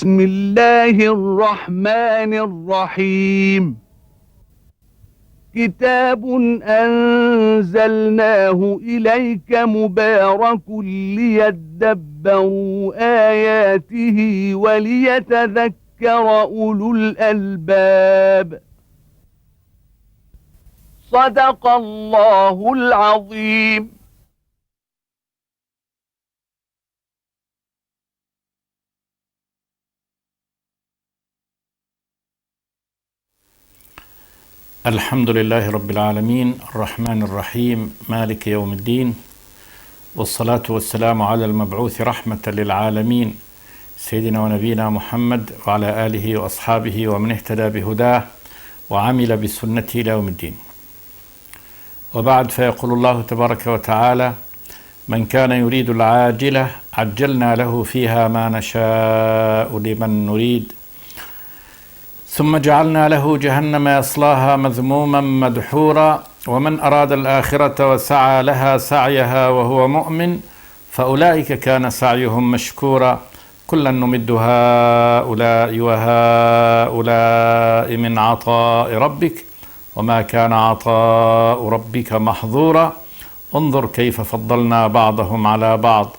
بسم الله الرحمن الرحيم كتاب أنزلناه إليك مبارك ليدبروا آياته وليتذكر أولو الألباب صدق الله العظيم. الحمد لله رب العالمين الرحمن الرحيم مالك يوم الدين، والصلاة والسلام على المبعوث رحمة للعالمين سيدنا ونبينا محمد وعلى آله وأصحابه ومن اهتدى بهداه وعمل بسنته إلى يوم الدين. وبعد، فيقول الله تبارك وتعالى: من كان يريد العاجلة عجلنا له فيها ما نشاء لمن نريد ثم جعلنا له جهنم يصلاها مذموما مدحورا ومن أراد الآخرة وسعى لها سعيها وهو مؤمن فأولئك كان سعيهم مشكورا كلا نمد هؤلاء وهؤلاء من عطاء ربك وما كان عطاء ربك محظورا انظر كيف فضلنا بعضهم على بعض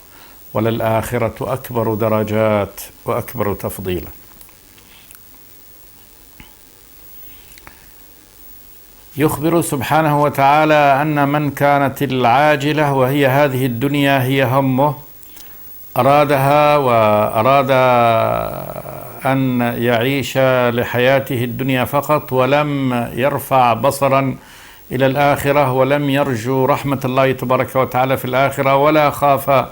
وللآخرة أكبر درجات وأكبر تفضيلا. يخبر سبحانه وتعالى أن من كانت العاجلة وهي هذه الدنيا هي همه، أرادها وأراد أن يعيش لحياته الدنيا فقط ولم يرفع بصرا إلى الآخرة ولم يرجو رحمة الله تبارك وتعالى في الآخرة ولا خاف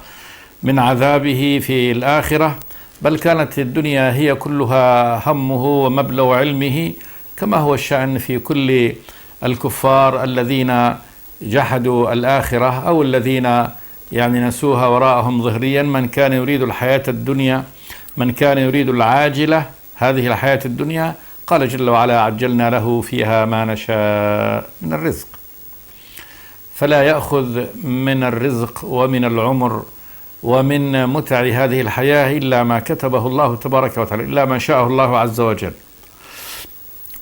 من عذابه في الآخرة، بل كانت الدنيا هي كلها همه ومبلغ علمه، كما هو الشأن في كل الكفار الذين جحدوا الآخرة أو الذين نسوها وراءهم ظهريا. من كان يريد الحياة الدنيا، من كان يريد العاجلة هذه الحياة الدنيا، قال جل وعلا: عجلنا له فيها ما نشاء من الرزق، فلا يأخذ من الرزق ومن العمر ومن متع هذه الحياة إلا ما كتبه الله تبارك وتعالى، إلا ما شاءه الله عز وجل.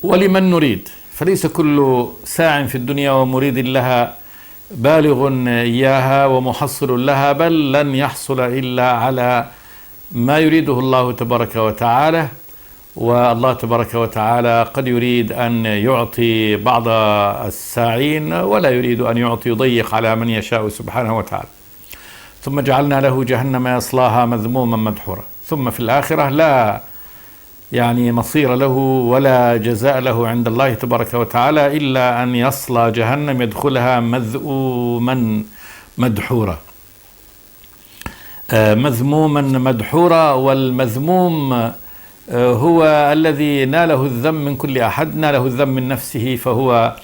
ولمن نريد، فليس كل ساع في الدنيا ومريد لها بالغ إياها ومحصل لها، بل لن يحصل إلا على ما يريده الله تبارك وتعالى. والله تبارك وتعالى قد يريد أن يعطي بعض الساعين ولا يريد أن يعطي، يضيق على من يشاء سبحانه وتعالى. ثم جعلنا له جهنم يصلاها مذموما مدحورا، ثم في الآخرة لا مصير له ولا جزاء له عند الله تبارك وتعالى إلا أن يصلى جهنم يدخلها مذءوما مدحورا. مذموما مدحورا، والمذموم هو الذي ناله الذم من كل أحد، ناله الذم من نفسه فهو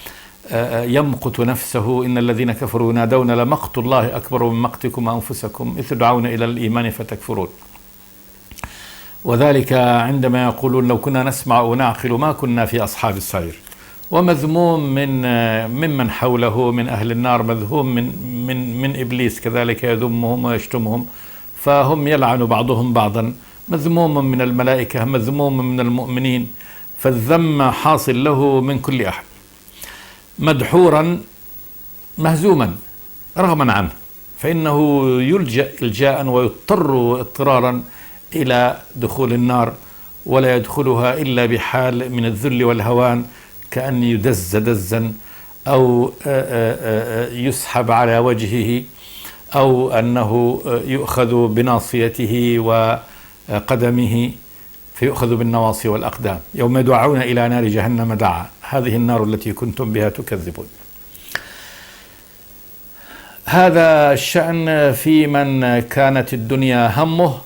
يمقت نفسه. إن الذين كفروا ينادون لمقت الله أكبر من مقتكم أنفسكم إذ تدعون إلى الإيمان فتكفرون. وذلك عندما يقولون لو كنا نسمع أو نعقل ما كنا في أصحاب السعير. ومذموم ممن حوله من أهل النار، مذموم من إبليس كذلك يذمهم ويشتمهم، فهم يلعن بعضهم بعضا. مذموم من الملائكة، مذموم من المؤمنين، فالذم حاصل له من كل أحد. مدحورا، مهزوما رغما عنه، فإنه يلجأ إلجاء ويضطر اضطرارا إلى دخول النار، ولا يدخلها إلا بحال من الذل والهوان، كأن يدز دزا أو يسحب على وجهه، أو أنه يؤخذ بناصيته وقدمه فيؤخذ بالنواصي والأقدام. يوم يدعون إلى نار جهنم دعا، هذه النار التي كنتم بها تكذبون. هذا الشأن في من كانت الدنيا همه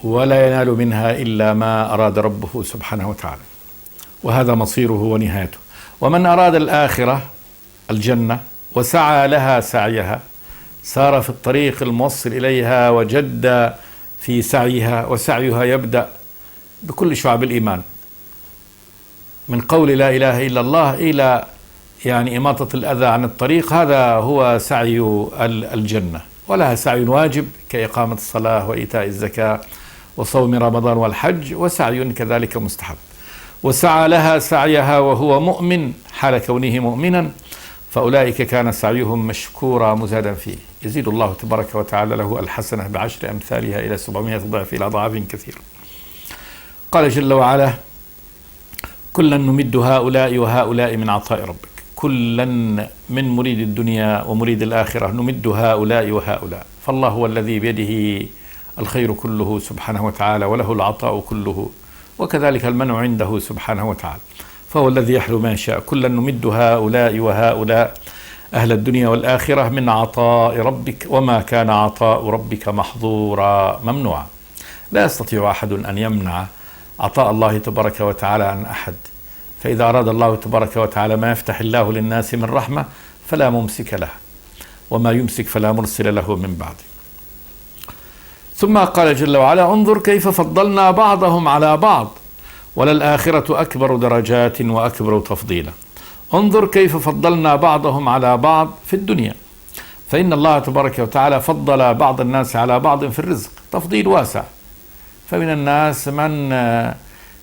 ولا ينال منها إلا ما أراد ربه سبحانه وتعالى، وهذا مصيره ونهايته. ومن أراد الآخرة الجنة وسعى لها سعيها، سار في الطريق الموصل إليها وجد في سعيها، وسعيها يبدأ بكل شعب الإيمان، من قول لا إله إلا الله إلى إماطة الأذى عن الطريق. هذا هو سعي الجنة، ولها سعي واجب كإقامة الصلاة وإيتاء الزكاة وصوم رمضان والحج، وسعي كذلك مستحب. وسعى لها سعيها وهو مؤمن حال كونه مؤمنا، فأولئك كان سعيهم مشكورا مزادا فيه، يزيد الله تبارك وتعالى له الحسنة ب10 أمثالها إلى 700 ضعف إلى أضعاف كثيرة. قال جل وعلا: كلا نمد هؤلاء وهؤلاء من عطاء ربك. كلا من مريد الدنيا ومريد الآخرة نمد هؤلاء وهؤلاء، فالله هو الذي بيده الخير كله سبحانه وتعالى، وله العطاء كله، وكذلك المنع عنده سبحانه وتعالى، فهو الذي يحلو ما يشاء. كلا نمد هؤلاء وهؤلاء أهل الدنيا والآخرة من عطاء ربك، وما كان عطاء ربك محظورا ممنوعا. لا يستطيع أحد أن يمنع عطاء الله تبارك وتعالى عن أحد، فإذا أراد الله تبارك وتعالى ما يفتح الله للناس من رحمة فلا ممسك له، وما يمسك فلا مرسل له من بعده. ثم قال جل وعلا: انظر كيف فضلنا بعضهم على بعض وللآخرة أكبر درجات وأكبر تفضيلا. انظر كيف فضلنا بعضهم على بعض في الدنيا، فإن الله تبارك وتعالى فضل بعض الناس على بعض في الرزق تفضيل واسع، فمن الناس من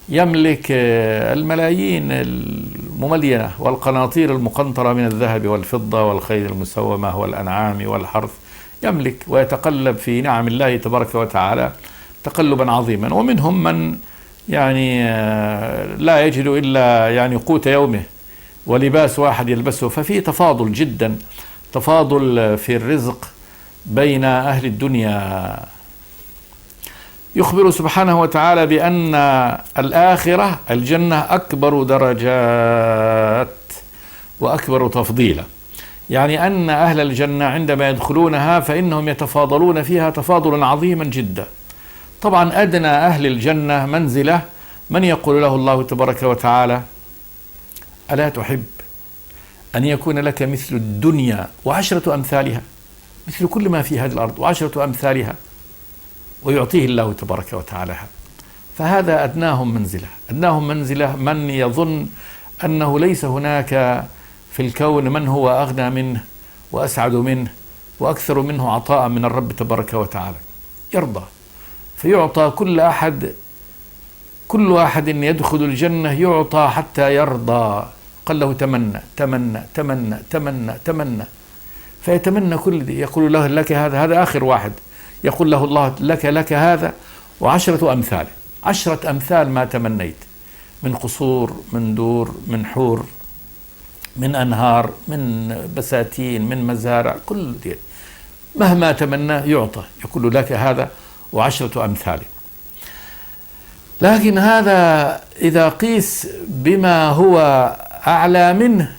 يملك الملايين المملينة والقناطير المقنطرة من الذهب والفضة والخيل المسومة والأنعام والحرث، يملك ويتقلب في نعم الله تبارك وتعالى تقلبا عظيما. ومنهم من يعني لا يجد إلا يعني قوت يومه ولباس واحد يلبسه، ففي تفاضل جدا، تفاضل في الرزق بين أهل الدنيا. يخبر سبحانه وتعالى بأن الآخرة الجنة أكبر درجات وأكبر تفضيلا، يعني أن أهل الجنة عندما يدخلونها فإنهم يتفاضلون فيها تفاضلا عظيما جدا. طبعا أدنى أهل الجنة منزلة من يقول له الله تبارك وتعالى: ألا تحب أن يكون لك مثل الدنيا وعشرة أمثالها، مثل كل ما في هذه الأرض وعشرة أمثالها، ويعطيه الله تبارك وتعالى. فهذا أدناهم منزلة. أدناهم منزلة من يظن أنه ليس هناك في الكون من هو أغنى منه وأسعد منه وأكثر منه عطاء من الرب تبارك وتعالى، يرضى فيعطى كل واحد يدخل الجنة يعطى حتى يرضى. قال له: تمنى تمنى تمنى تمنى تمنى، فيتمنى كل دي. يقول له: لك هذا آخر واحد. يقول له الله: لك هذا وعشرة أمثال، 10 أمثال ما تمنيت، من قصور، من دور، من حور، من أنهار، من بساتين، من مزارع، كل دي مهما تمنى يعطى. يقول: لك هذا وعشرة أمثاله. لكن هذا إذا قيس بما هو أعلى منه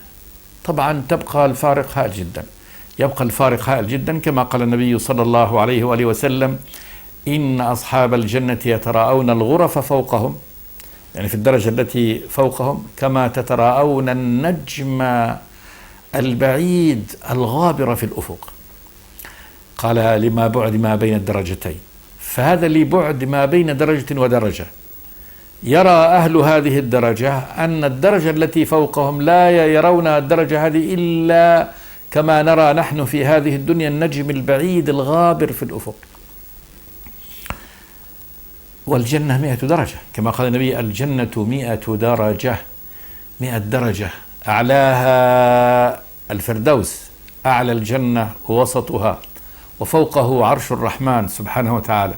طبعا تبقى الفارق هائل جدا، يبقى الفارق هائل جدا، كما قال النبي صلى الله عليه وآله وسلم: إن أصحاب الجنة يتراءون الغرف فوقهم، يعني في الدرجة التي فوقهم، كما تتراءون النجم البعيد الغابر في الأفق. قال: لما بعد ما بين الدرجتين، فهذا لبعد ما بين درجة ودرجة. يرى أهل هذه الدرجة أن الدرجة التي فوقهم لا يرون الدرجة هذه إلا كما نرى نحن في هذه الدنيا النجم البعيد الغابر في الأفق. والجنة 100 درجة، كما قال النبي: الجنة 100 درجة، 100 درجة، أعلاها الفردوس، أعلى الجنة ووسطها، وفوقه عرش الرحمن سبحانه وتعالى.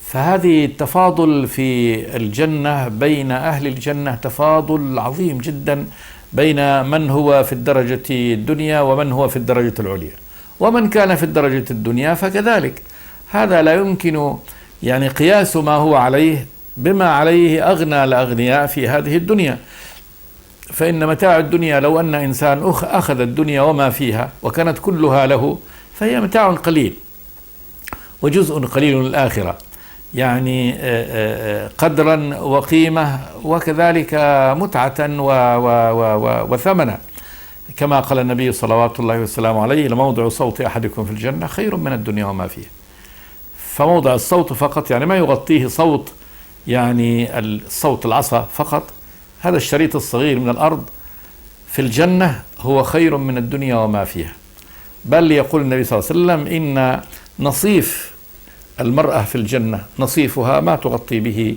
فهذه التفاضل في الجنة بين أهل الجنة تفاضل عظيم جدا بين من هو في الدرجة الدنيا ومن هو في الدرجة العليا، ومن كان في الدرجة الدنيا فكذلك. هذا لا يمكن يعني قياس ما هو عليه بما عليه أغنى الأغنياء في هذه الدنيا. فإن متاع الدنيا لو أن إنسان أخذ الدنيا وما فيها وكانت كلها له فهي متاع قليل وجزء قليل الآخرة، يعني قدرا وقيمة وكذلك متعة وثمنا، كما قال النبي صلوات الله وسلامه عليه: لموضع صوت أحدكم في الجنة خير من الدنيا وما فيها. فموضع الصوت فقط يعني ما يغطيه صوت، يعني الصوت العصا فقط، هذا الشريط الصغير من الأرض في الجنة هو خير من الدنيا وما فيها. بل يقول النبي صلى الله عليه وسلم: إن نصيف المرأة في الجنة نصيفها ما تغطي به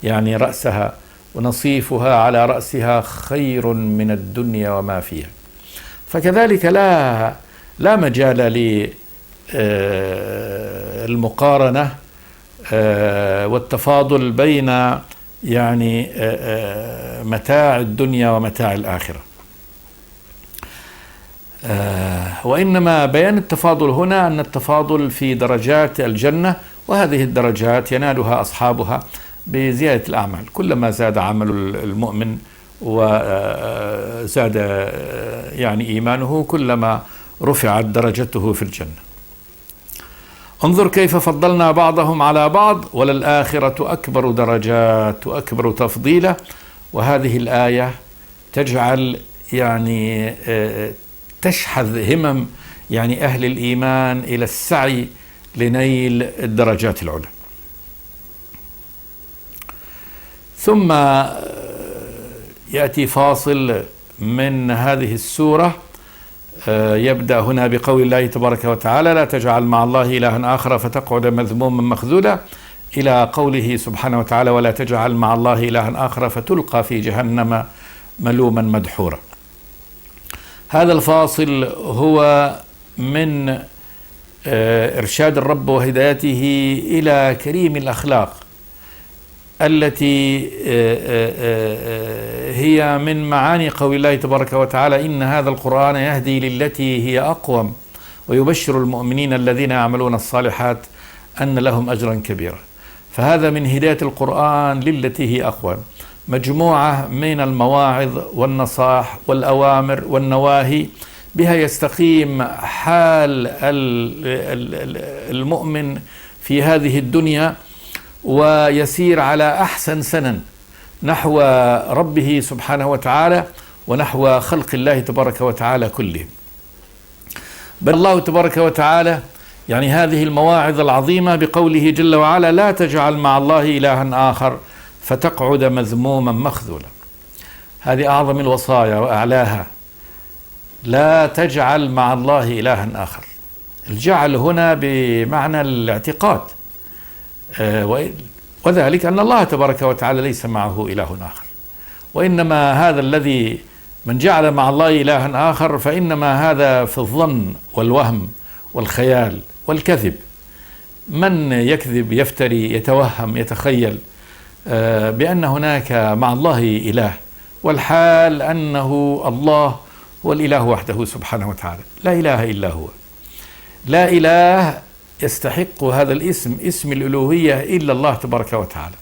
يعني رأسها، ونصيفها على رأسها خير من الدنيا وما فيها. فكذلك لا مجال للمقارنة والتفاضل بين يعني متاع الدنيا ومتاع الآخرة. وإنما بيان التفاضل هنا أن التفاضل في درجات الجنة، وهذه الدرجات ينالها أصحابها بزيادة الأعمال. كلما زاد عمل المؤمن وزاد يعني إيمانه كلما رفعت درجته في الجنة. انظر كيف فضلنا بعضهم على بعض وللآخرة أكبر درجات وأكبر تفضيلا. وهذه الآية تجعل يعني تشحذ همم يعني أهل الإيمان إلى السعي لنيل الدرجات العلى. ثم يأتي فاصل من هذه السورة يبدأ هنا بقول الله تبارك وتعالى: لا تجعل مع الله إلها آخر فتقعد مذموما مخذولا، إلى قوله سبحانه وتعالى: ولا تجعل مع الله إلها آخر فتلقى في جهنم ملوما مدحورا. هذا الفاصل هو من إرشاد الرب وهدايته إلى كريم الأخلاق التي هي من معاني قول الله تبارك وتعالى: إن هذا القرآن يهدي للتي هي أقوم ويبشر المؤمنين الذين يعملون الصالحات أن لهم أجرا كبيرا. فهذا من هداية القرآن للتي هي أقوم، مجموعة من المواعظ والنصائح والأوامر والنواهي بها يستقيم حال المؤمن في هذه الدنيا ويسير على أحسن سنن نحو ربه سبحانه وتعالى ونحو خلق الله تبارك وتعالى كلهم. بل الله تبارك وتعالى يعني هذه المواعظ العظيمة بقوله جل وعلا: لا تجعل مع الله إلها آخر فتقعد مذموما مخذولا. هذه أعظم الوصايا وأعلاها، لا تجعل مع الله إلها آخر. الجعل هنا بمعنى الاعتقاد، وذلك أن الله تبارك وتعالى ليس معه إله آخر، وإنما هذا الذي من جعل مع الله إلها آخر فإنما هذا في الظن والوهم والخيال والكذب. من يكذب يفتري يتوهم يتخيل بأن هناك مع الله إله، والحال أنه الله هو الإله وحده سبحانه وتعالى، لا إله إلا هو. لا إله يستحق هذا الاسم، اسم الألوهية، إلا الله تبارك وتعالى،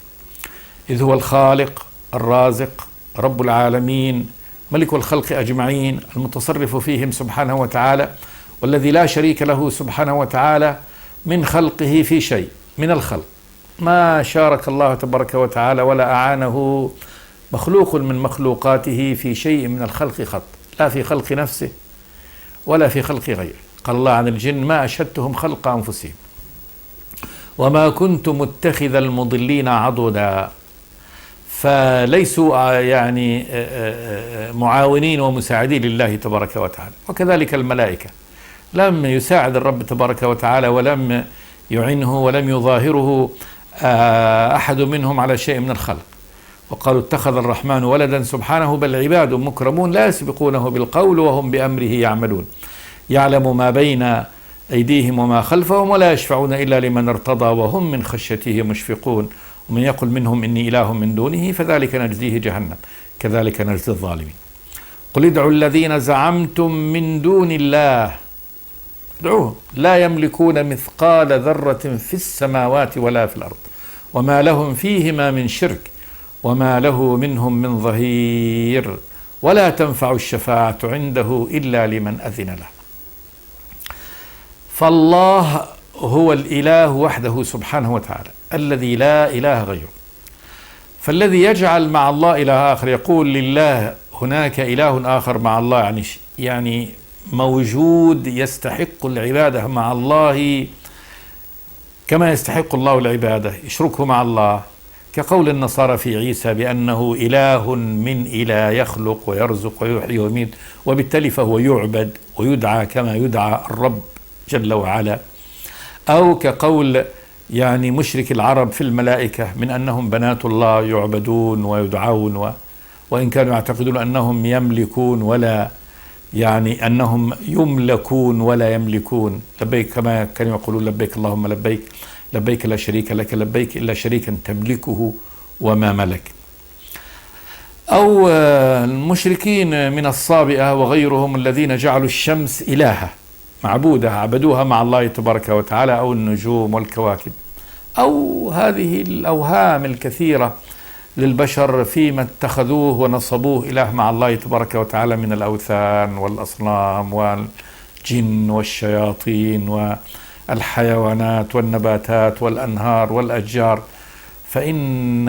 إذ هو الخالق الرازق رب العالمين ملك الخلق أجمعين المتصرف فيهم سبحانه وتعالى، والذي لا شريك له سبحانه وتعالى من خلقه في شيء من الخلق. ما شارك الله تبارك وتعالى ولا أعانه مخلوق من مخلوقاته في شيء من الخلق خط، لا في خلق نفسه ولا في خلق غيره. قال الله عن الجن: ما أشهدتهم خلق أنفسهم وما كنت متخذ المضلين عضدا. فليسوا يعني معاونين ومساعدين لله تبارك وتعالى. وكذلك الملائكة لم يساعد الرب تبارك وتعالى ولم يعنه ولم يظاهره أحد منهم على شيء من الخلق. وقالوا: اتخذ الرحمن ولدا سبحانه بل عباد مكرمون لا يسبقونه بالقول وهم بأمره يعملون، يعلم ما بين أيديهم وما خلفهم ولا يشفعون إلا لمن ارتضى وهم من خشيته مشفقون، ومن يقل منهم إني إله من دونه فذلك نجزيه جهنم كذلك نجزي الظالمين. قل ادعوا الذين زعمتم من دون الله، ادعوهم، لا يملكون مثقال ذرة في السماوات ولا في الأرض وما لهم فيهما من شرك وما له منهم من ظهير ولا تنفع الشفاعة عنده إلا لمن أذن له. فالله هو الإله وحده سبحانه وتعالى الذي لا إله غيره. فالذي يجعل مع الله إله آخر، يقول لله هناك إله آخر مع الله، يعني موجود يستحق العبادة مع الله كما يستحق الله العبادة، يشركه مع الله، كقول النصارى في عيسى بأنه إله من إله يخلق ويرزق ويحيي ويميت، وبالتالي فهو يعبد ويدعى كما يدعى الرب جل وعلا. أو كقول يعني مشرك العرب في الملائكة من أنهم بنات الله يعبدون ويدعون، وإن كانوا يعتقدون أنهم يملكون ولا يعني أنهم يملكون ولا يملكون. لبيك كما كانوا يقولون لبيك اللهم لبيك، لبيك لا شريك لك لبيك إلا شريكا تملكه وما ملك. أو المشركين من الصابئة وغيرهم الذين جعلوا الشمس إلهة معبودة عبدوها مع الله تبارك وتعالى، أو النجوم والكواكب، أو هذه الأوهام الكثيرة للبشر فيما اتخذوه ونصبوه إله مع الله تبارك وتعالى من الأوثان والأصنام والجن والشياطين والحيوانات والنباتات والأنهار والأشجار. فإن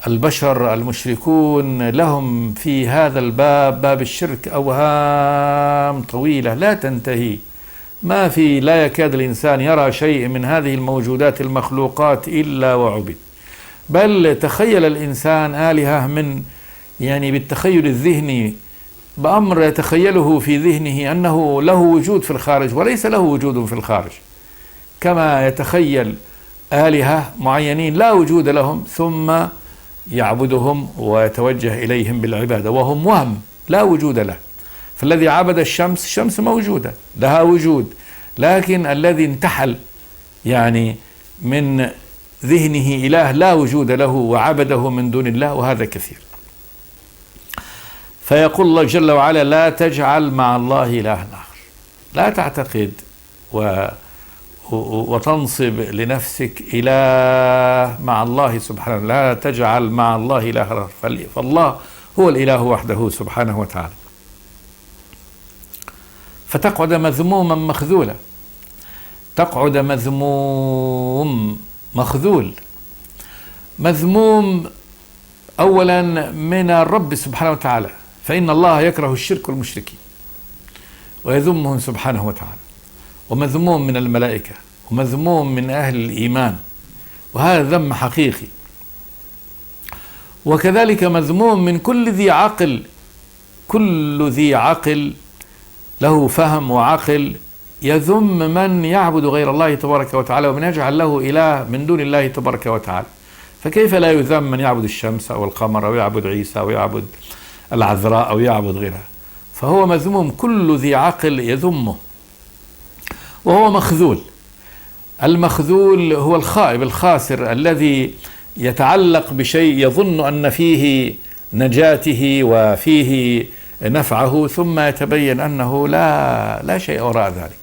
البشر المشركون لهم في هذا الباب، باب الشرك، أوهام طويلة لا تنتهي، لا يكاد الإنسان يرى شيء من هذه الموجودات المخلوقات إلا وعبد. بل تخيل الإنسان آلهة يعني بالتخيل الذهني، بأمر يتخيله في ذهنه أنه له وجود في الخارج وليس له وجود في الخارج، كما يتخيل آلهة معينين لا وجود لهم ثم يعبدهم ويتوجه إليهم بالعبادة وهم وهم لا وجود له. فالذي عبد الشمس موجودة لها وجود، لكن الذي انتحل يعني من ذهنه إله لا وجود له وعبده من دون الله، وهذا كثير. فيقول الله جل وعلا لا تجعل مع الله إلها آخر. لا تعتقد وتنصب لنفسك إله مع الله سبحانه، لا تجعل مع الله إله آخر، فالله هو الإله وحده سبحانه وتعالى. فتقعد مذموما مخذولا، تقعد مذموم مخذول. مذموم أولا من الرب سبحانه وتعالى، فإن الله يكره الشرك والمشركين ويذمهم سبحانه وتعالى، ومذموم من الملائكة، ومذموم من أهل الإيمان، وهذا ذم حقيقي. وكذلك مذموم من كل ذي عقل، كل ذي عقل له فهم وعقل يذم من يعبد غير الله تبارك وتعالى ومن يجعل له إله من دون الله تبارك وتعالى. فكيف لا يذم من يعبد الشمس أو القمر أو يعبد عيسى أو يعبد العذراء أو يعبد غيرها؟ فهو مذموم، كل ذي عقل يذمه، وهو مخذول. المخذول هو الخائب الخاسر الذي يتعلق بشيء يظن أن فيه نجاته وفيه نفعه، ثم يتبين أنه لا شيء وراء ذلك.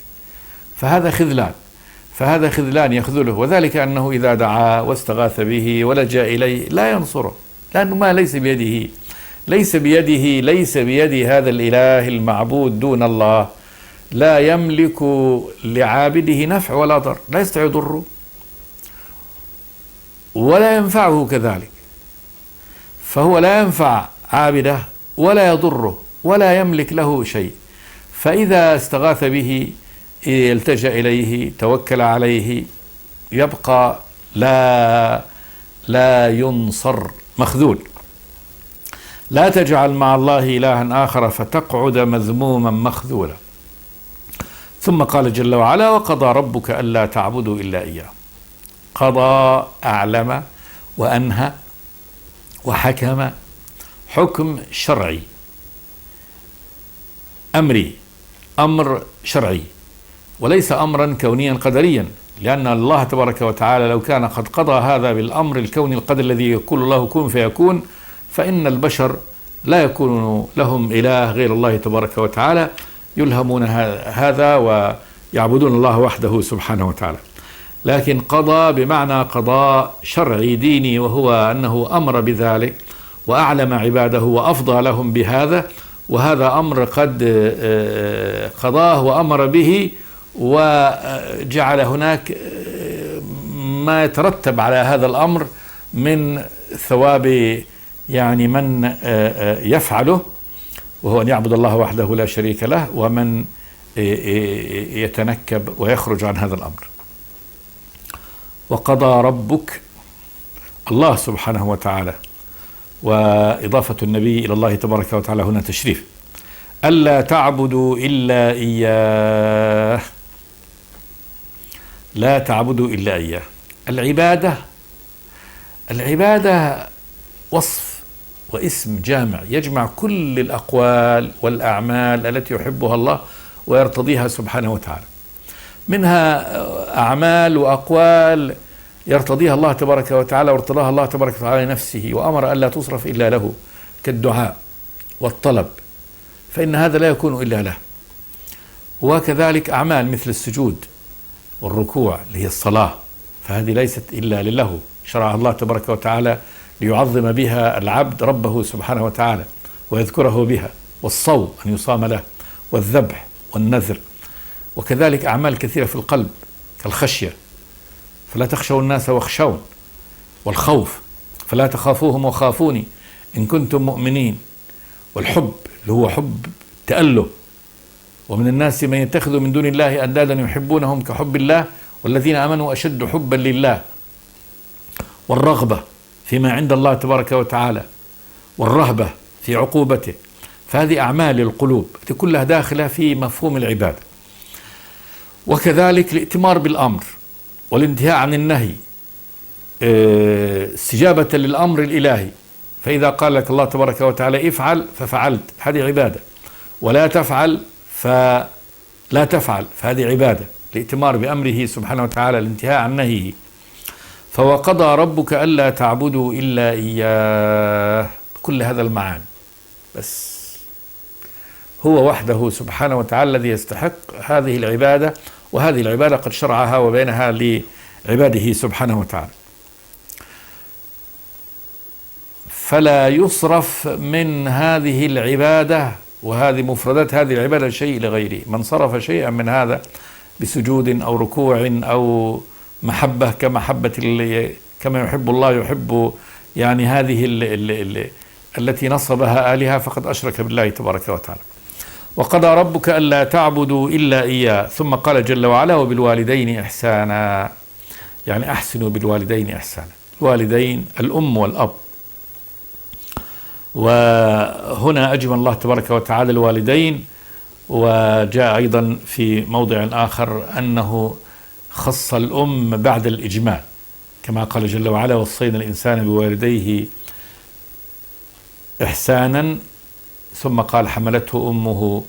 فهذا خذلان يخذله، وذلك أنه إذا دعا واستغاث به ولجأ إليه لا ينصره، لأنه ما ليس بيد هذا الإله المعبود دون الله، لا يملك لعابده نفع ولا ضر، لا يستطيع يضره ولا ينفعه كذلك. فهو لا ينفع عابده ولا يضره ولا يملك له شيء. فإذا استغاث به التجأ إليه توكل عليه يبقى لا ينصر، مخذول. لا تجعل مع الله إلها آخر فتقعد مذموما مخذولا. ثم قال جل وعلا وقضى ربك ألا تعبدوا إلا إياه. قضى أعلم وأنهى وحكم، حكم شرعي أمري، أمر شرعي وليس أمرا كونيا قدريا، لأن الله تبارك وتعالى لو كان قد قضى هذا بالأمر الكوني القدر الذي يقول الله كن فيكون، فإن البشر لا يكون لهم إله غير الله تبارك وتعالى، يلهمون هذا ويعبدون الله وحده سبحانه وتعالى. لكن قضى بمعنى قضاء شرعي ديني، وهو أنه أمر بذلك وأعلم عباده وأفضى لهم بهذا، وهذا أمر قد قضاه وأمر به، وجعل هناك ما يترتب على هذا الأمر من ثواب يعني من يفعله، وهو أن يعبد الله وحده لا شريك له، ومن يتنكب ويخرج عن هذا الأمر. وقضى ربك الله سبحانه وتعالى، وإضافة النبي إلى الله تبارك وتعالى هنا تشريف، ألا تعبدوا إلا إياه. لا تعبدوا إلا إياه. العبادة وصف واسم جامع يجمع كل الأقوال والأعمال التي يحبها الله ويرتضيها سبحانه وتعالى. منها أعمال وأقوال يرتضيها الله تبارك وتعالى وارتضاها الله تبارك وتعالى لنفسه، وأمر أن لا تصرف إلا له، كالدعاء والطلب، فإن هذا لا يكون إلا له. وكذلك أعمال مثل السجود والركوع اللي هي الصلاة، فهذه ليست إلا لله، شرعها الله تبارك وتعالى ليعظم بها العبد ربه سبحانه وتعالى ويذكره بها. والصوم أن يصام له، والذبح والنذر. وكذلك أعمال كثيرة في القلب كالخشية، فلا تخشوا الناس واخشون، والخوف فلا تخافوهم وخافوني إن كنتم مؤمنين، والحب اللي هو حب تأله، ومن الناس من يتخذ من دون الله أندادا يحبونهم كحب الله والذين آمنوا أشد حبا لله، والرغبة فيما عند الله تبارك وتعالى، والرهبة في عقوبته. فهذه أعمال القلوب دي كلها داخلة في مفهوم العبادة. وكذلك الائتمار بالأمر والانتهاء عن النهي، استجابة للأمر الإلهي، فإذا قال لك الله تبارك وتعالى افعل ففعلت، هذه عبادة، ولا تفعل فلا تفعل، فهذه عبادة، الائتمار بأمره سبحانه وتعالى، الانتهاء عن نهيه. فوقضى ربك ألا تعبدوا إلا إياه، كل هذا المعاني، بس هو وحده سبحانه وتعالى الذي يستحق هذه العبادة، وهذه العبادة قد شرعها وبينها لعباده سبحانه وتعالى. فلا يصرف من هذه العبادة وهذه مفردات هذه العبادة شيء لغيره. من صرف شيئا من هذا بسجود أو ركوع أو محبة كما يحب الله يحب، يعني هذه التي نصبها آلهة، فقد أشرك بالله تبارك وتعالى. وقضى ربك ألا تعبدوا إلا إياه، ثم قال جل وعلا وبالوالدين إحسانا، يعني أحسنوا بالوالدين إحسانا. الوالدين الأم والأب. وهنا أجمل الله تبارك وتعالى الوالدين، وجاء أيضا في موضع آخر أنه خص الأم بعد الإجمال، كما قال جل وعلا وصينا الإنسان بوالديه إحسانا، ثم قال حملته أمه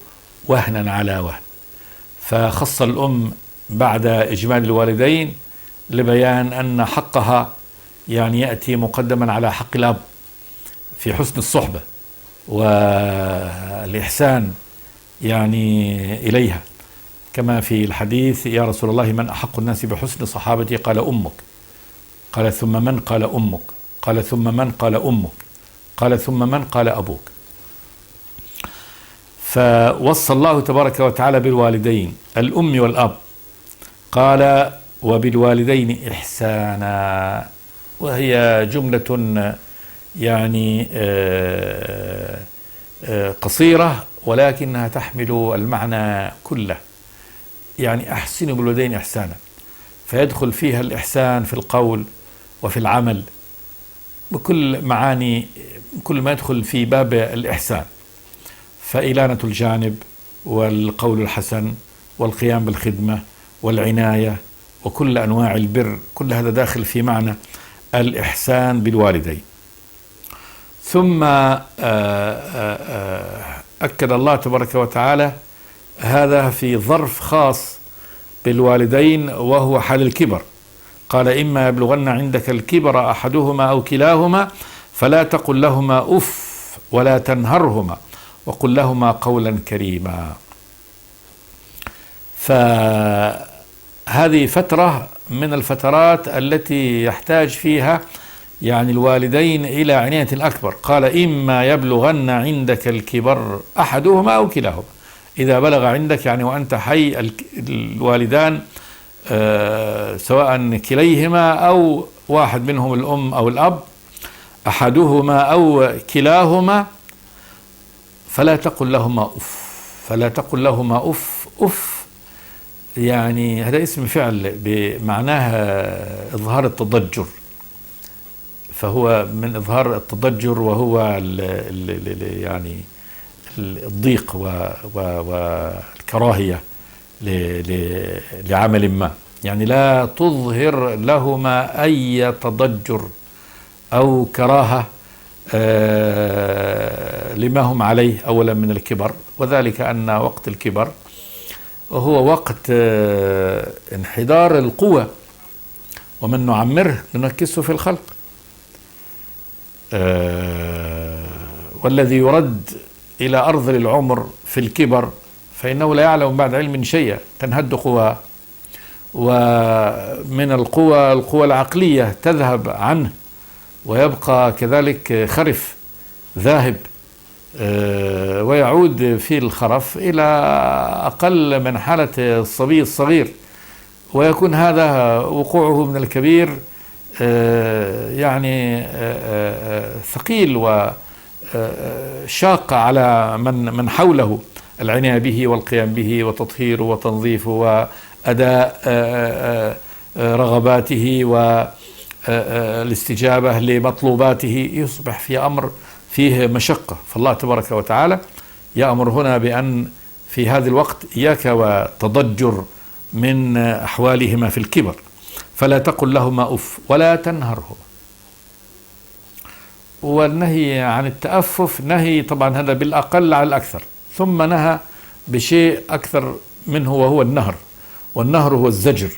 وهنا على وهن. فخص الأم بعد إجمال الوالدين لبيان أن حقها يعني يأتي مقدما على حق الأب في حسن الصحبة والإحسان يعني إليها، كما في الحديث يا رسول الله من أحق الناس بحسن صحابتي؟ قال أمك، قال ثم من؟ قال أمك، قال ثم من؟ قال أمك، قال ثم من؟ قال أبوك. فوصى الله تبارك وتعالى بالوالدين الأم والأب، قال وبالوالدين إحسانا، وهي جملة يعني قصيرة ولكنها تحمل المعنى كله، يعني أحسنوا بالوالدين إحسانا، فيدخل فيها الإحسان في القول وفي العمل بكل معاني، كل ما يدخل في باب الإحسان، فإلانة الجانب والقول الحسن والقيام بالخدمة والعناية وكل أنواع البر، كل هذا داخل في معنى الإحسان بالوالدين. ثم أكد الله تبارك وتعالى هذا في ظرف خاص بالوالدين وهو حال الكبر، قال إما يبلغن عندك الكبر أحدهما أو كلاهما فلا تقل لهما أف ولا تنهرهما وقل لهما قولا كريما. فهذه فترة من الفترات التي يحتاج فيها يعني الوالدين إلى عناية أكبر. قال إما يبلغن عندك الكبر أحدهما أو كلاهما، إذا بلغ عندك يعني وأنت حي الوالدان سواء كليهما أو واحد منهم الأم أو الأب، أحدهما أو كلاهما، فلا تقل لهما أف، فلا تقل لهما أف. أف يعني هذا اسم فعل بمعناها إظهار التضجر، فهو من إظهار التضجر وهو يعني الضيق والكراهية لعمل ما. يعني لا تظهر لهما أي تضجر أو كراهة لما هم عليه أولا من الكبر، وذلك أن وقت الكبر وهو وقت انحدار القوة، ومن نعمره ننكسه في الخلق. والذي يرد إلى أرض العمر في الكبر فإنه لا يعلم بعد علم شيئا، تنهد قوى، ومن القوى العقلية تذهب عنه، ويبقى كذلك خرف ذاهب، ويعود في الخرف إلى أقل من حالة الصبي الصغير، ويكون هذا وقوعه من الكبير يعني ثقيل وشاق على من حوله، العناية به والقيام به وتطهيره وتنظيفه وأداء رغباته والاستجابة لمطلوباته، يصبح في أمر فيه مشقة. فالله تبارك وتعالى يأمر هنا بأن في هذا الوقت إياك وتضجر من أحوالهما في الكبر، فلا تقل لهما أف ولا تنهرهما. والنهي عن التأفف نهي طبعا هذا بالأقل على الأكثر، ثم نهى بشيء أكثر منه وهو النهر، والنهر هو الزجر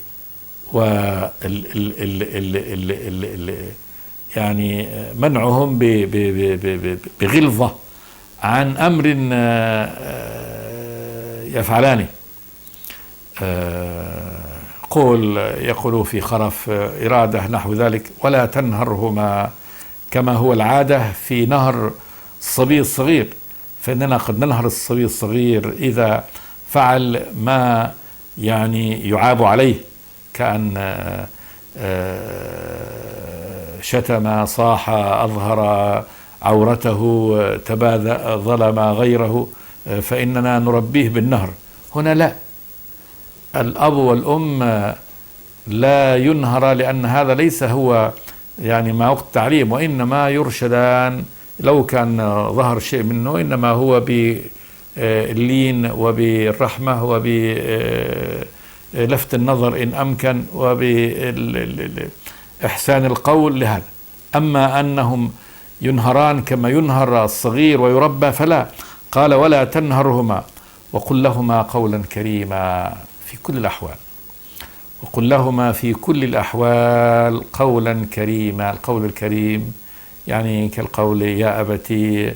يعني منعهم بغلظة عن أمر يفعلانه. يقولوا في خرف إرادة نحو ذلك: ولا تنهرهما، كما هو العادة في نهر الصبي الصغير، فإننا قد ننهر الصبي الصغير إذا فعل ما يعني يعاب عليه، كأن شتم، صاح، أظهر عورته، ظلم غيره، فإننا نربيه بالنهر. هنا لا، الأب والأم لا ينهر، لأن هذا ليس هو يعني ما وقت التعليم، وإنما يرشدان لو كان ظهر شيء منه، إنما هو باللين وبالرحمة وبلفت النظر إن أمكن وبإحسان القول لهذا. أما أنهم ينهران كما ينهر الصغير ويربى فلا. قال: ولا تنهرهما وقل لهما قولا كريما في كل الأحوال. وقل لهما في كل الأحوال قولا كريما. القول الكريم يعني كالقول: يا أبتي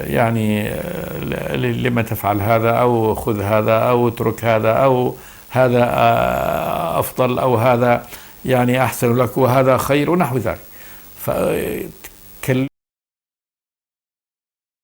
يعني لما تفعل هذا، أو خذ هذا، أو اترك هذا، أو هذا أفضل، أو هذا يعني أحسن لك، وهذا خير، ونحو ذلك.